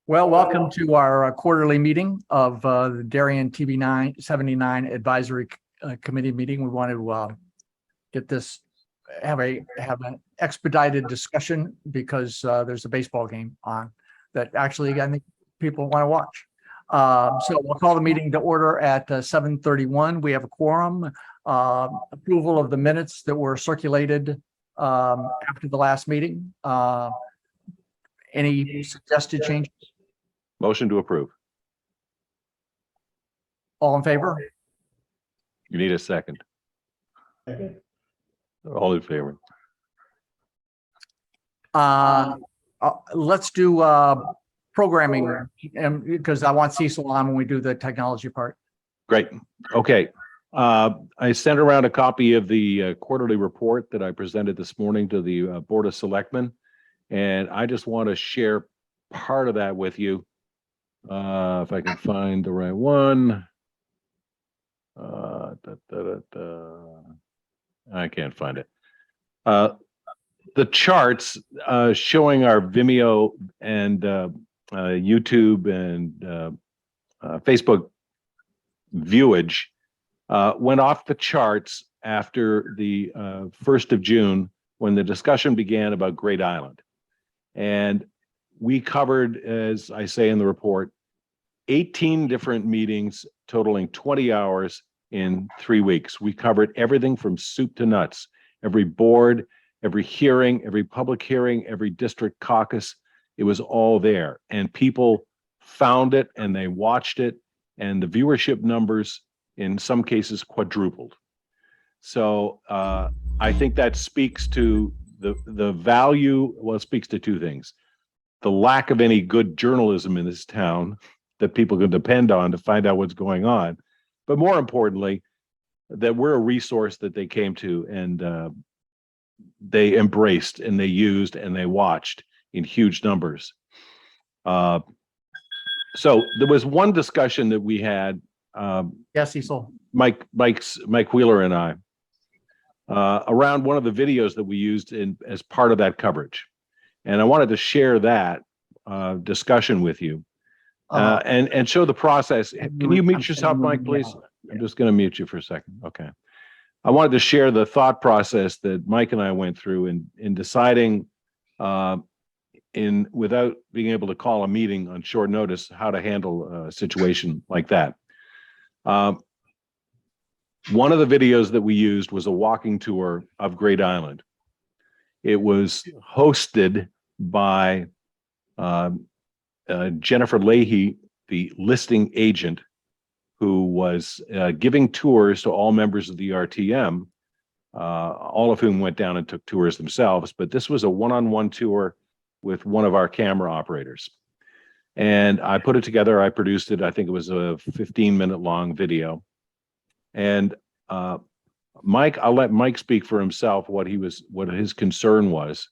Well, welcome to our quarterly meeting of the Darien Tv79 Advisory Committee meeting. We want to get this, have an expedited discussion because there's a baseball game on that actually I think people want to watch. So we'll call the meeting to order at 7:31. We have a quorum. Approval of the minutes that were circulated after the last meeting. Any suggested changes? Motion to approve. All in favor? You need a second. All in favor. Let's do programming, because I want Cecil on when we do the technology part. Great. Okay. I sent around a copy of the quarterly report that I presented this morning to the Board of Selectmen, and I just want to share part of that with you. If I can find the right one. I can't find it. The charts showing our Vimeo and YouTube and Facebook viewage went off the charts after the 1st of June when the discussion began about Great Island. And we covered, as I say in the report, 18 different meetings totaling 20 hours in 3 weeks. We covered everything from soup to nuts, every board, every hearing, every public hearing, every district caucus. It was all there, and people found it and they watched it, and the viewership numbers in some cases quadrupled. So I think that speaks to the value. Well, it speaks to two things: the lack of any good journalism in this town that people can depend on to find out what's going on, but more importantly, that we're a resource that they came to and they embraced and they used and they watched in huge numbers. So there was one discussion that we had. Yes, Cecil. Mike Wheeler and I around one of the videos that we used as part of that coverage, and I wanted to share that discussion with you and show the process. Can you mute yourself, Mike, please? I'm just going to mute you for a second. Okay. I wanted to share the thought process that Mike and I went through in deciding, without being able to call a meeting on short notice, how to handle a situation like that. One of the videos that we used was a walking tour of Great Island. It was hosted by Jennifer Leahy, the listing agent, who was giving tours to all members of the RTM, all of whom went down and took tours themselves. But this was a one-on-one tour with one of our camera operators. And I put it together. I produced it. I think it was a 15-minute long video. And Mike, I'll let Mike speak for himself what his concern was.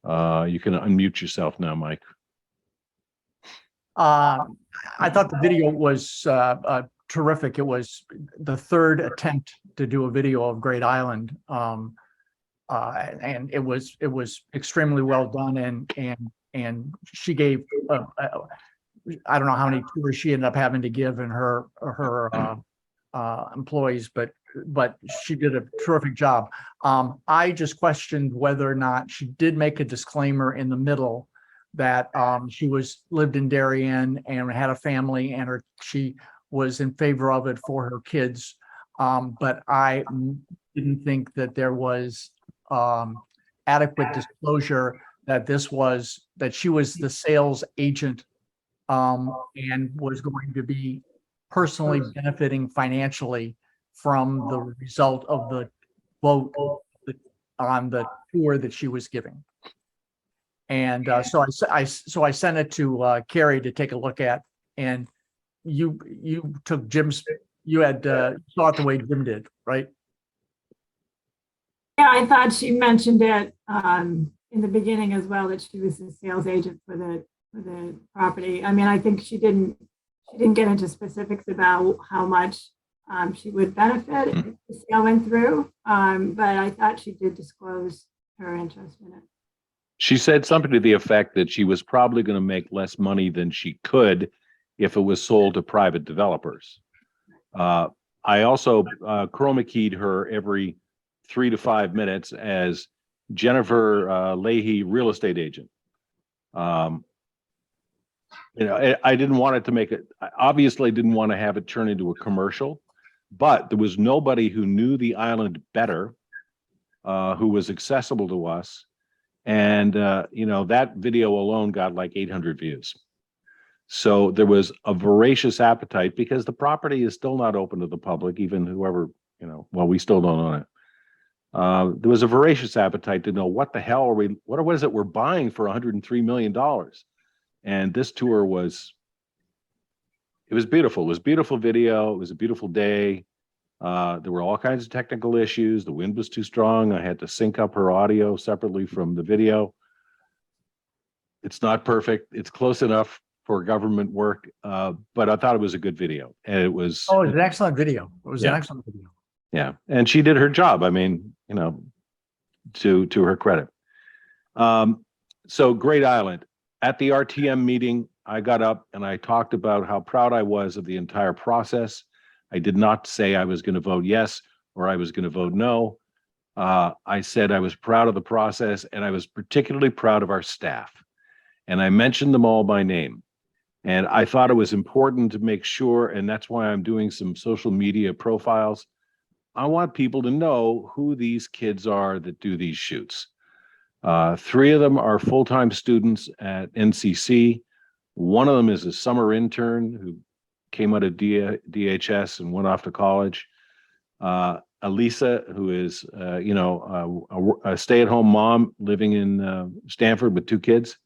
You can unmute yourself now, Mike. I thought the video was terrific. It was the third attempt to do a video of Great Island, and it was extremely well done. And she gave I don't know how many tours she ended up having to give in her employees, but she did a terrific job. I just questioned whether or not she did make a disclaimer in the middle that she lived in Darien and had a family, and she was in favor of it for her kids. But I didn't think that there was adequate disclosure that she was the sales agent and was going to be personally benefiting financially from the result of the vote on the tour that she was giving. And so I sent it to Carrie to take a look at, and you took Jim's. You had saw it the way Jim did, right? Yeah, I thought she mentioned it in the beginning as well, that she was the sales agent for the property. I mean, I think she didn't get into specifics about how much she would benefit if the sale went through, but I thought she did disclose her interest in it. She said something to the effect that she was probably going to make less money than she could if it was sold to private developers. I also chroma keyed her every 3 to 5 minutes as Jennifer Leahy, real estate agent. I didn't want it to make it, I obviously didn't want to have it turn into a commercial, but there was nobody who knew the island better, who was accessible to us. And, that video alone got like 800 views. So there was a voracious appetite because the property is still not open to the public, even whoever, we still don't own it. There was a voracious appetite to know what the hell what is it we're buying for $103 million? And this tour it was beautiful. It was a beautiful video. It was a beautiful day. There were all kinds of technical issues. The wind was too strong. I had to sync up her audio separately from the video. It's not perfect. It's close enough for government work, but I thought it was a good video. And it was... Oh, it was an excellent video. It was an excellent video. Yeah. And she did her job. I mean, to her credit. So Great Island. At the RTM meeting, I got up and I talked about how proud I was of the entire process. I did not say I was going to vote yes or I was going to vote no. I said I was proud of the process and I was particularly proud of our staff. And I mentioned them all by name. And I thought it was important to make sure, and that's why I'm doing some social media profiles. I want people to know who these kids are that do these shoots. 3 of them are full-time students at NCC. One of them is a summer intern who came out of DHS and went off to college. Elisa, who is, a stay-at-home mom living in Stanford with 2 kids.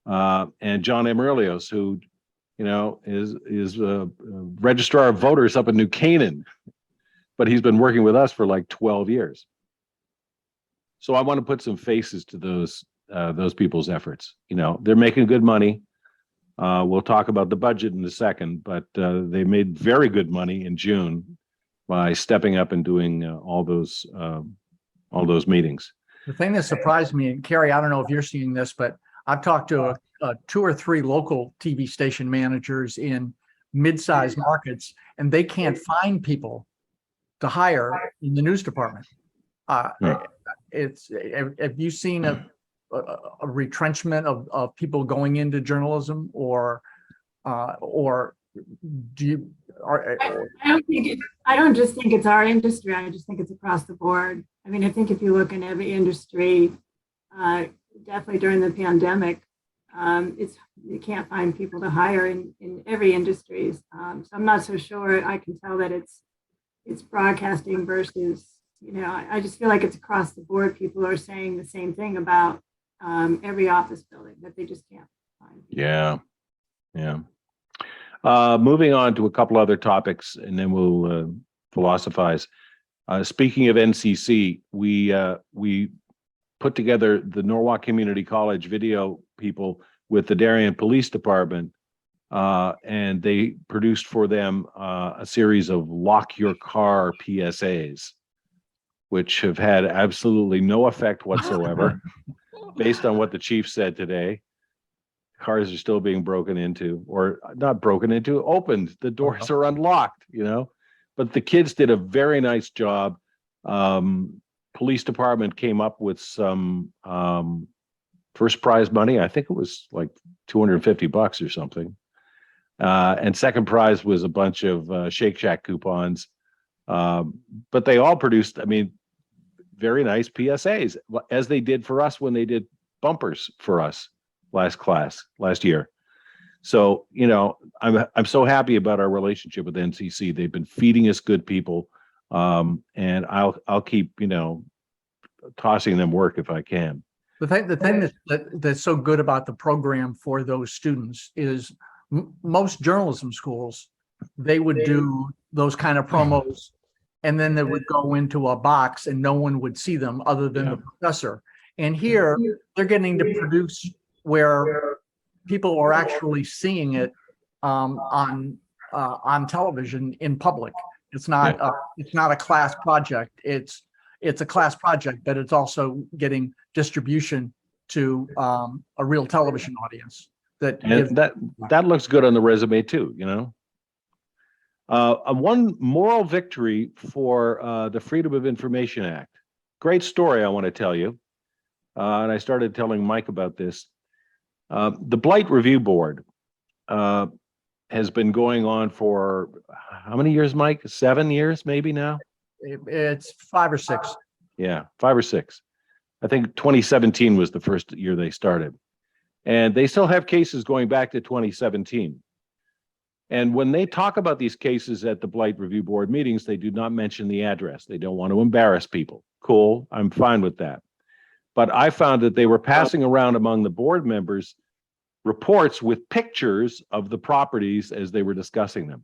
And John Amerlios, who, is a registrar of voters up in New Canaan, but he's been working with us for like 12 years. So I want to put some faces to those people's efforts. They're making good money. We'll talk about the budget in a second, but they made very good money in June by stepping up and doing all those meetings. The thing that surprised me, and Carrie, I don't know if you're seeing this, but I've talked to 2 or 3 local TV station managers in mid-sized markets, and they can't find people to hire in the news department. Have you seen a retrenchment of people going into journalism, or do you? I don't just think it's our industry. I just think it's across the board. I mean, I think if you look in every industry, definitely during the pandemic, you can't find people to hire in every industry. So I'm not so sure I can tell that it's broadcasting versus, I just feel like it's across the board. People are saying the same thing about every office building, that they just can't find. Yeah. Moving on to a couple other topics, and then we'll philosophize. Speaking of NCC, we put together the Norwalk Community College video people with the Darien Police Department, and they produced for them a series of lock your car PSAs, which have had absolutely no effect whatsoever. Based on what the chief said today, cars are still being broken into, or not broken into, opened. The doors are unlocked, but the kids did a very nice job. Police department came up with some first prize money. I think it was like $250 or something. And second prize was a bunch of Shake Shack coupons. But they all produced, very nice PSAs, as they did for us when they did bumpers for us last year. So, I'm so happy about our relationship with NCC. They've been feeding us good people. And I'll keep, tossing them work if I can. The thing that's so good about the program for those students is most journalism schools, they would do those kind of promos, and then they would go into a box and no one would see them other than the professor. And here they're getting to produce where people are actually seeing it on television in public. It's not a class project. It's a class project, but it's also getting distribution to a real television audience. That gives, And that looks good on the resume too, you know. One moral victory for the Freedom of Information Act. Great story I want to tell you. And I started telling Mike about this. The Blight Review Board has been going on for how many years, Mike? 7 years, maybe now? it's 5 or 6. Yeah, 5 or 6. I think 2017 was the first year they started. And they still have cases going back to 2017. And when they talk about these cases at the Blight Review Board meetings, they do not mention the address. They don't want to embarrass people. Cool, I'm fine with that. But I found that they were passing around among the board members reports with pictures of the properties as they were discussing them.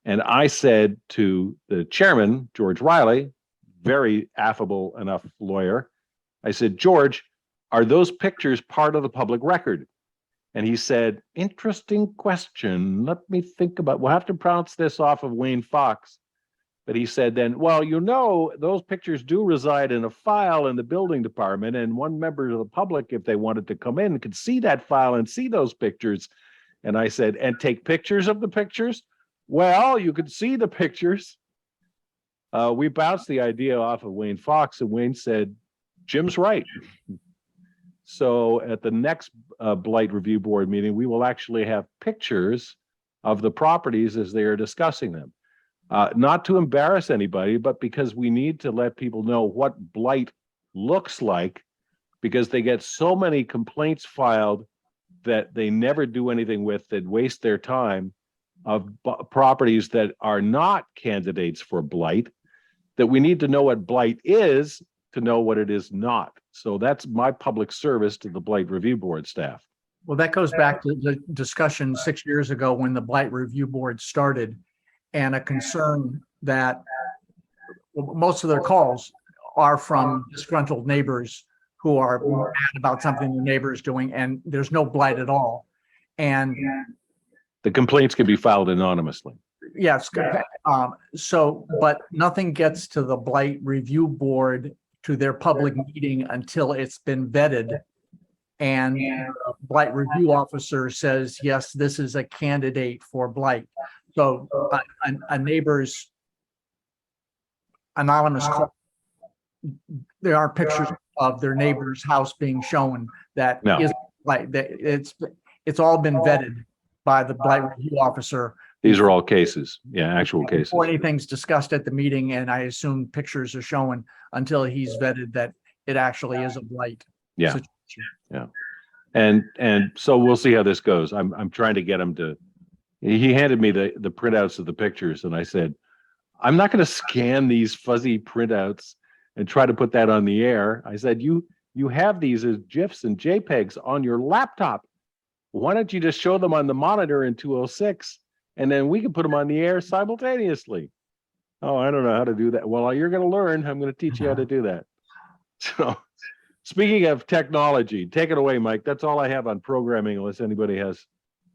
And I said to the chairman, George Riley, very affable enough lawyer, I said, George, are those pictures part of the public record? And he said, interesting question. Let me think about, we'll have to pronounce this off of Wayne Fox. But he said then, well, you know, those pictures do reside in a file in the building department, and one member of the public, if they wanted to come in, could see that file and see those pictures. And I said, and take pictures of the pictures? Well, you could see the pictures. We bounced the idea off of Wayne Fox, and Wayne said, Jim's right. So at the next Blight Review Board meeting, we will actually have pictures of the properties as they are discussing them. Not to embarrass anybody, but because we need to let people know what blight looks like, because they get so many complaints filed that they never do anything with, that waste their time, of properties that are not candidates for blight, that we need to know what blight is to know what it is not. So that's my public service to the Blight Review Board staff. Well, that goes back to the discussion 6 years ago when the Blight Review Board started, and a concern that most of their calls are from disgruntled neighbors who are mad about something the neighbor is doing, and there's no blight at all. And the complaints can be filed anonymously. yes, so, but nothing gets to the Blight Review Board, to their public meeting, until it's been vetted. And the Blight Review Officer says, yes, this is a candidate for blight. So a neighbor's anonymous call, there are pictures of their neighbor's house being shown that is blight. It's all been vetted by the Blight Review Officer. These are all cases, yeah, actual cases. Before anything's discussed at the meeting, and I assume pictures are shown until he's vetted that it actually is a blight. Yeah, situation. Yeah. And so we'll see how this goes. I'm trying to get him to. He handed me the printouts of the pictures, and I said, I'm not going to scan these fuzzy printouts and try to put that on the air. I said, you have these as GIFs and JPEGs on your laptop. Why don't you just show them on the monitor in 206, and then we can put them on the air simultaneously? Oh, I don't know how to do that. Well, you're going to learn. I'm going to teach you how to do that. So speaking of technology, take it away, Mike. That's all I have on programming, unless anybody has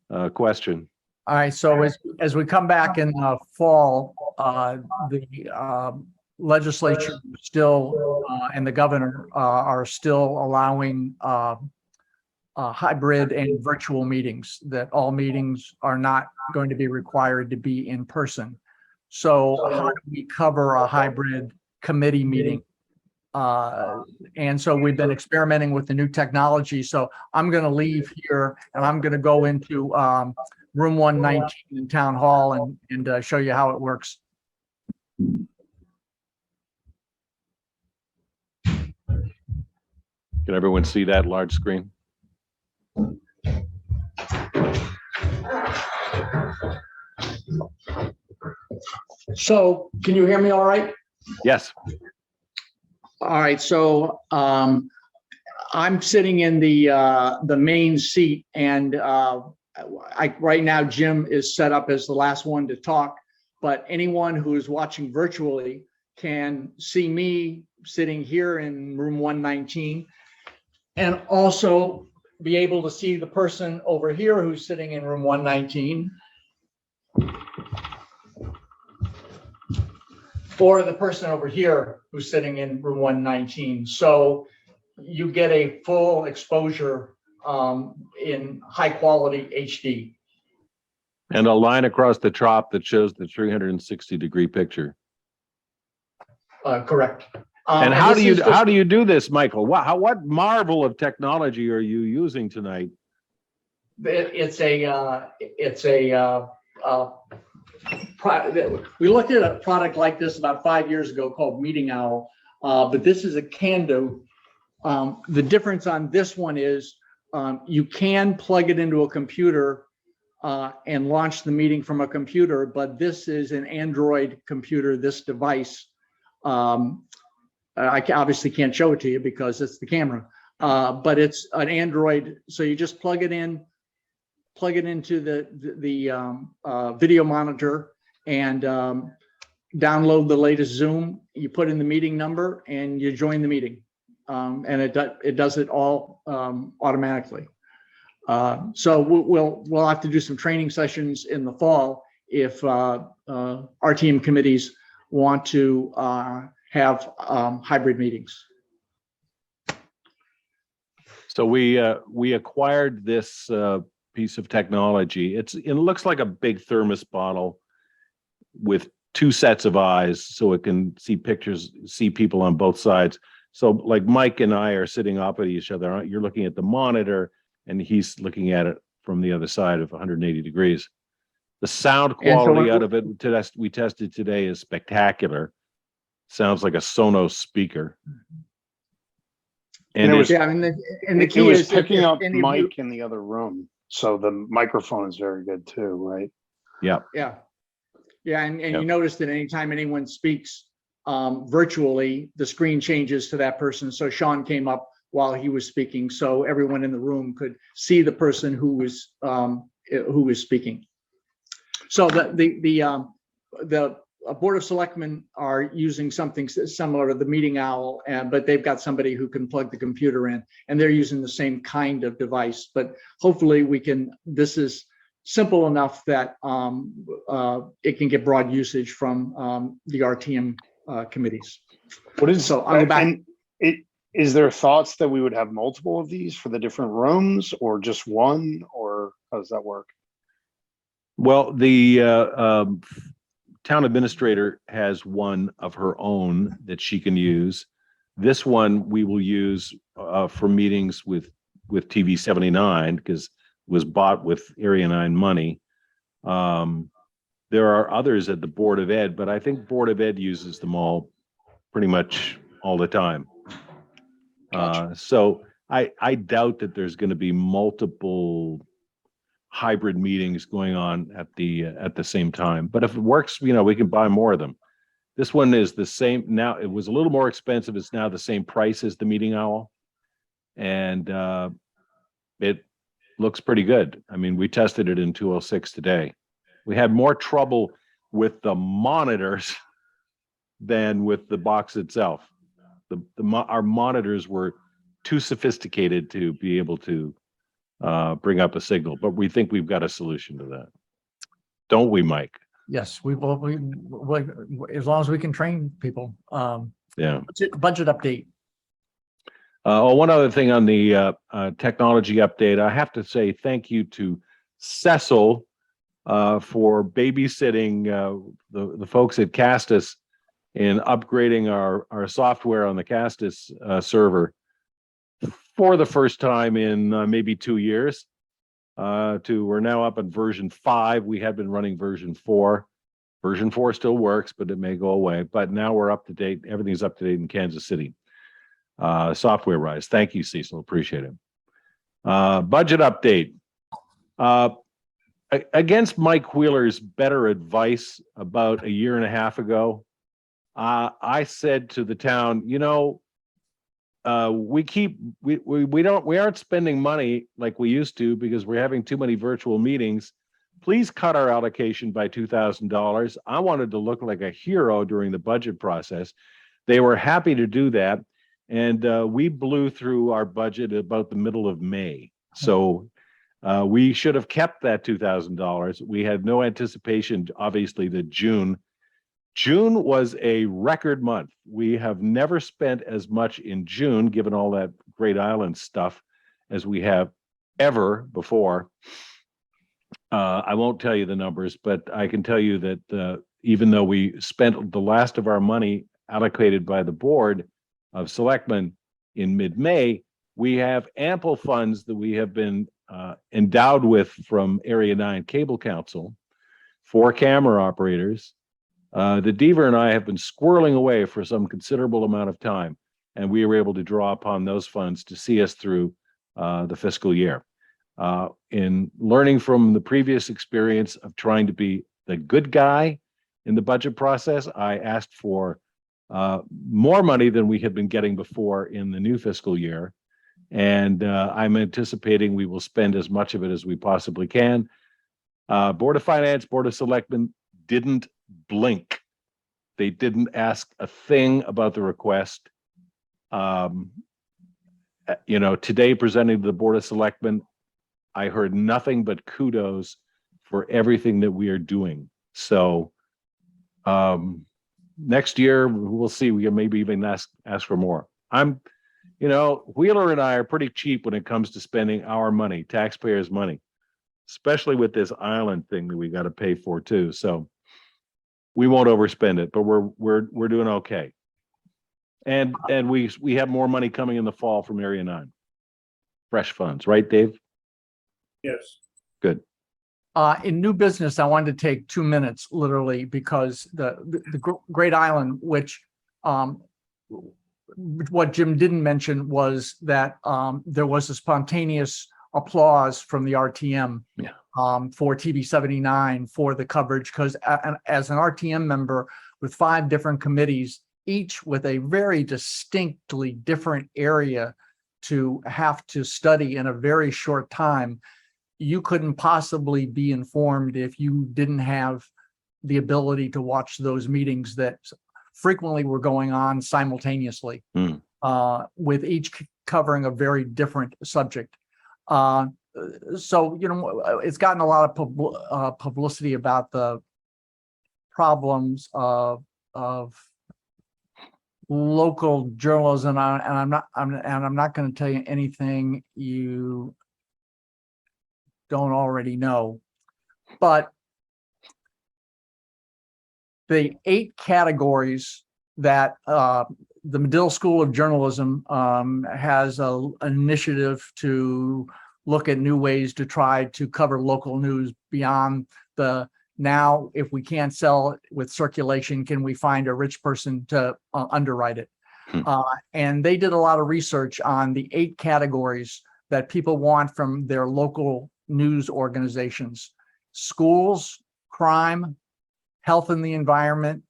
a question. All right, so as we come back in the fall, the legislature still and the governor are still allowing hybrid and virtual meetings, that all meetings are not going to be required to be in person. So how do we cover a hybrid committee meeting? And so we've been experimenting with the new technology. So I'm going to leave here and I'm going to go into room 119 in town hall and show you how it works. Can everyone see that large screen? So can you hear me all right? Yes. All right, so I'm sitting in the main seat, and right now Jim is set up as the last one to talk, but anyone who is watching virtually can see me sitting here in room 119, and also be able to see the person over here who's sitting in room 119. Or the person over here who's sitting in room 119. So you get a full exposure in high quality HD. And a line across the top that shows the 360-degree picture. Correct. And how this do you is just- how do you do this, Michael? What marvel of technology are you using tonight? It's we looked at a product like this about 5 years ago called Meeting Owl, but this is a Kando. The difference on this one is you can plug it into a computer and launch the meeting from a computer, but this is an Android computer, this device. I obviously can't show it to you because it's the camera, but it's an Android. So you just plug it into the video monitor and download the latest Zoom. You put in the meeting number and you join the meeting, and it does it all automatically. So we'll have to do some training sessions in the fall if our team committees want to have hybrid meetings. So we acquired this piece of technology. It looks like a big thermos bottle with two sets of eyes, so it can see pictures, see people on both sides. So like Mike and I are sitting opposite each other. You're looking at the monitor, and he's looking at it from the other side of 180 degrees. The sound quality out of it we tested today is spectacular. Sounds like a Sonos speaker. And it was, yeah, I mean, and the it key was is picking up any of Mike in the other room. So the microphone is very good too, right? Yeah. Yeah. Yeah. And Yep. you notice that anytime anyone speaks virtually, the screen changes to that person. So Sean came up while he was speaking, so everyone in the room could see the person who was speaking. So the Board of Selectmen are using something similar to the Meeting Owl, but they've got somebody who can plug the computer in, and they're using the same kind of device. But hopefully this is simple enough that it can get broad usage from the RTM committees. What is So I'll go back. And is there thoughts that we would have multiple of these for the different rooms, or just one, or how does that work? Well, the town administrator has one of her own that she can use. This one we will use for meetings with Tv79 because it was bought with Area 9 money. There are others at the Board of Ed, but I think Board of Ed uses them all pretty much all the time. Gotcha. So I doubt that there's going to be multiple hybrid meetings going on at the same time. But if it works, we can buy more of them. This one is the same now. It was a little more expensive. It's now the same price as the Meeting Owl, and it looks pretty good. I mean, we tested it in 206 today. We had more trouble with the monitors than with the box itself. Our monitors were too sophisticated to be able to bring up a signal, but we think we've got a solution to that. Don't we, Mike? Yes, we will. We as long as we can train people. Yeah. Budget update. One other thing on the technology update, I have to say thank you to Cecil for babysitting the folks at Castus in upgrading our software on the Castus server for the first time in maybe 2 years. We're now up on version 5. We had been running version 4. Version 4 still works, but it may go away. But now we're up to date. Everything's up to date in Kansas City. Software wise. Thank you, Cecil. Appreciate it. Budget update. Against Mike Wheeler's better advice about a year and a half ago, I said to the town, we aren't spending money like we used to because we're having too many virtual meetings. Please cut our allocation by $2,000. I wanted to look like a hero during the budget process. They were happy to do that. And we blew through our budget about the middle of May. So we should have kept that $2,000. We had no anticipation, obviously, that June June was a record month. We have never spent as much in June, given all that Great Island stuff, as we have ever before. I won't tell you the numbers, but I can tell you that even though we spent the last of our money allocated by the Board of Selectmen in mid-May, we have ample funds that we have been endowed with from Area 9 Cable Council, 4 camera operators. The Deaver and I have been squirreling away for some considerable amount of time, and we were able to draw upon those funds to see us through the fiscal year. In learning from the previous experience of trying to be the good guy in the budget process, I asked for more money than we had been getting before in the new fiscal year. And I'm anticipating we will spend as much of it as we possibly can. Board of Finance, Board of Selectmen didn't blink. They didn't ask a thing about the request. Today presenting to the Board of Selectmen, I heard nothing but kudos for everything that we are doing. So next year we'll see. We can maybe even ask for more. Wheeler and I are pretty cheap when it comes to spending our money, taxpayers' money, especially with this island thing that we got to pay for too. So we won't overspend it, but we're doing okay. And we have more money coming in the fall from Area 9. Fresh funds, right, Dave? Yes. Good. In new business, I wanted to take 2 minutes, literally, because the Great Island, which what Jim didn't mention was that there was a spontaneous applause from the RTM for Tv79 for the coverage, because as an RTM member with 5 different committees, each with a very distinctly different area to have to study in a very short time, you couldn't possibly be informed if you didn't have the ability to watch those meetings that frequently were going on simultaneously, with each covering a very different subject. So, it's gotten a lot of publicity about the problems of local journalism, and I'm not going to tell you anything you don't already know, but the 8 categories that the Medill School of Journalism has an initiative to look at new ways to try to cover local news beyond the now, if we can't sell it with circulation, can we find a rich person to underwrite it? And they did a lot of research on the 8 categories that people want from their local news organizations: schools, crime, health and the environment,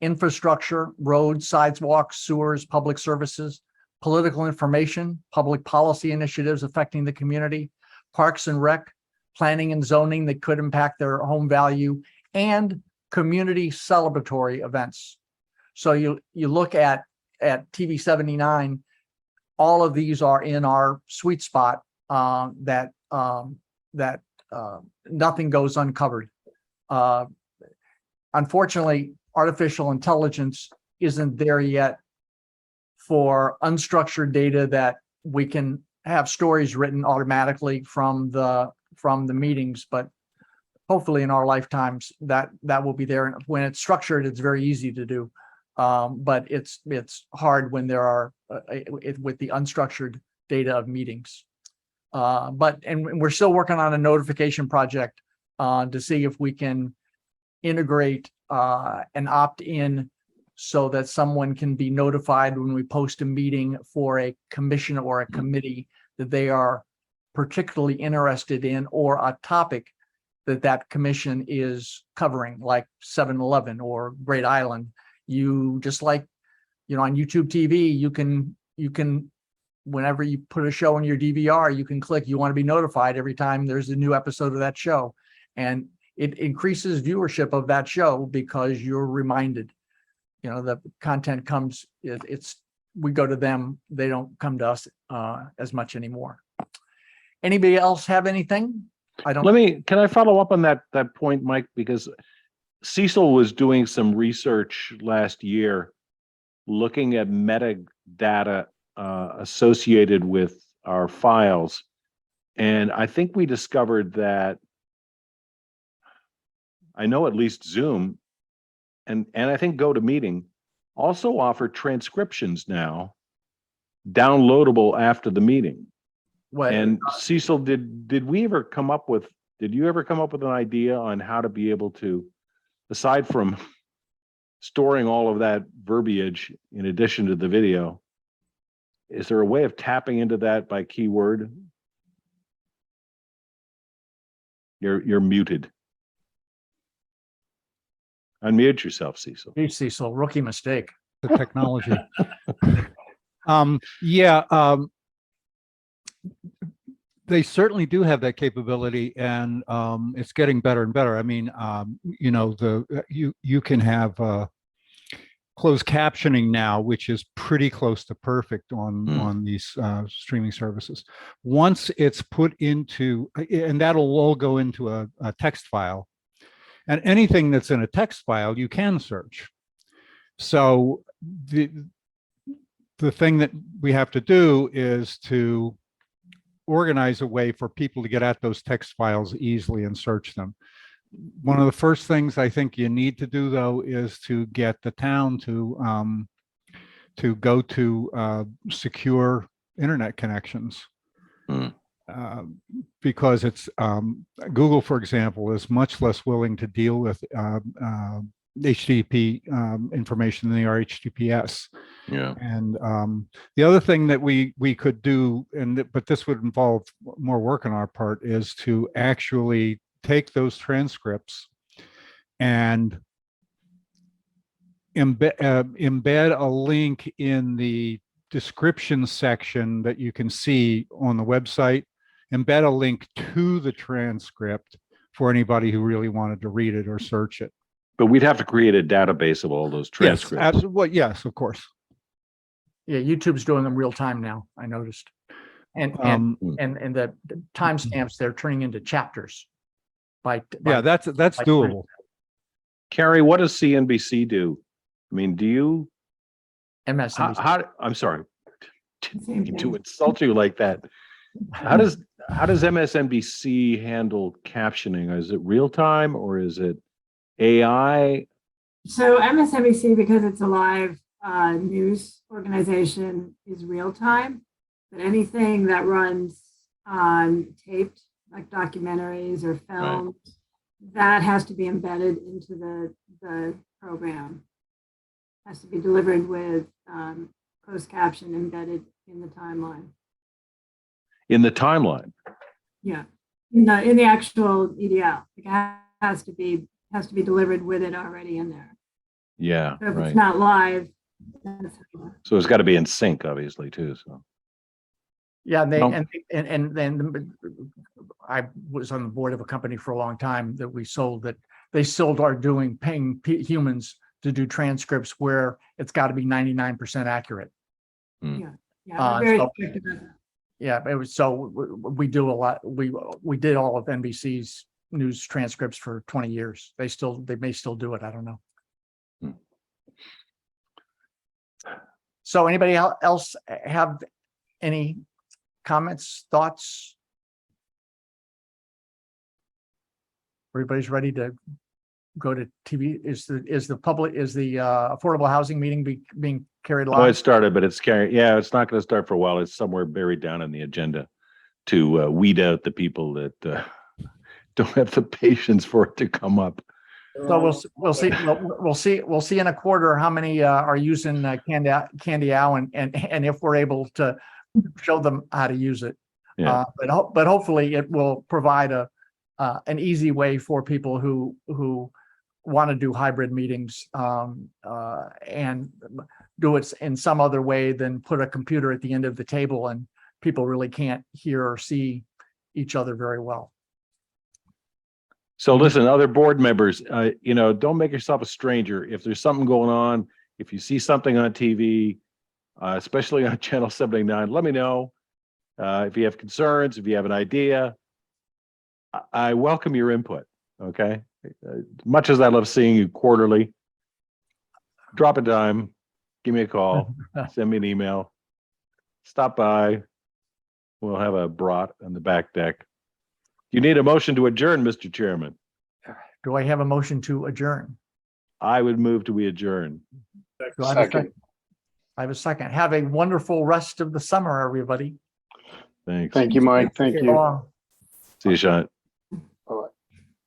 infrastructure, roads, sidewalks, sewers, public services, political information, public policy initiatives affecting the community, parks and rec, planning and zoning that could impact their home value, and community celebratory events. So you look at TV79, all of these are in our sweet spot, that nothing goes uncovered. Unfortunately, artificial intelligence isn't there yet for unstructured data that we can have stories written automatically from the meetings, but hopefully in our lifetimes that will be there. And when it's structured, it's very easy to do. But it's hard when there are with the unstructured data of meetings. But we're still working on a notification project to see if we can integrate an opt-in so that someone can be notified when we post a meeting for a commission or a committee that they are particularly interested in, or a topic that commission is covering, like 7-Eleven or Great Island. You just like, on YouTube TV, you can, whenever you put a show in your DVR, you can click, you want to be notified every time there's a new episode of that show. And it increases viewership of that show because you're reminded, the content comes, we go to them, they don't come to us as much anymore. Anybody else have anything? I don't. Can I follow up on that point, Mike? Because Cecil was doing some research last year looking at metadata associated with our files. And I think we discovered that I know at least Zoom and I think GoToMeeting also offer transcriptions now downloadable after the meeting. What, And Cecil, did we ever come up with, did you ever come up with an idea on how to be able to, aside from storing all of that verbiage in addition to the video, is there a way of tapping into that by keyword? You're muted. Unmute yourself, Cecil. geez, Cecil, rookie mistake. The technology. Yeah, they certainly do have that capability, and it's getting better and better. I mean, you know, you can have closed captioning now, which is pretty close to perfect on these streaming services. Once it's put into, and that'll all go into a text file, and anything that's in a text file you can search. So the thing that we have to do is to organize a way for people to get at those text files easily and search them. One of the first things I think you need to do, though, is to get the town to go to secure internet connections. Because it's Google, for example, is much less willing to deal with HTTP information than they are HTTPS. Yeah. And the other thing that we could do, but this would involve more work on our part, is to actually take those transcripts and embed a link in the description section that you can see on the website, embed a link to the transcript for anybody who really wanted to read it or search it. But we'd have to create a database of all those transcripts. Yes, absolutely. Well, yes, of course. Yeah, YouTube's doing them real time now, I noticed. And the timestamps, they're turning into chapters. Yeah, that's doable. Carrie, what does CNBC do? I mean, do you, MSNBC. I'm sorry Same to thing. insult you like that. How does MSNBC handle captioning? Is it real time or is it AI? So MSNBC, because it's a live news organization, is real time. But anything that runs on taped, like documentaries or films, that has to be embedded into the program. Has to be delivered with closed caption embedded in the timeline. In the timeline? Yeah, in the actual EDL, it has to be delivered with it already in there. Yeah, So if right. it's not live, So it's got to be in sync, obviously, too. So Yeah, and No. and then I was on the board of a company for a long time that we sold that they still are paying humans to do transcripts where it's got to be 99% accurate. yeah, we're very So- strict about that. Yeah, it was, so we do a lot. We did all of NBC's news transcripts for 20 years. They may still do it. I don't know. So anybody else have any comments, thoughts? Everybody's ready to go to TV. Is the affordable housing meeting being carried Oh, live? it started, but it's carrying. Yeah, it's not going to start for a while. It's somewhere buried down in the agenda to weed out the people that don't have the patience for it to come up. So we'll see in a quarter how many are using Candy-Ow and if we're able to show them how to use it. Yeah. But hopefully it will provide an easy way for people who want to do hybrid meetings and do it in some other way than put a computer at the end of the table and people really can't hear or see each other very well. So listen, other board members, don't make yourself a stranger. If there's something going on, if you see something on TV, especially on Channel 79, let me know. If you have concerns, if you have an idea, I welcome your input. Okay. much as I love seeing you quarterly, drop a dime, give me a call, send me an email, stop by. We'll have a brat on the back deck. You need a motion to adjourn, Mr. Chairman. Do I have a motion to adjourn? I would move to we adjourn. Do I have a Second. I have a second. Have a wonderful rest of the summer, everybody. Thanks. Thank you, Mike. Thank So you. long. See you, Sean.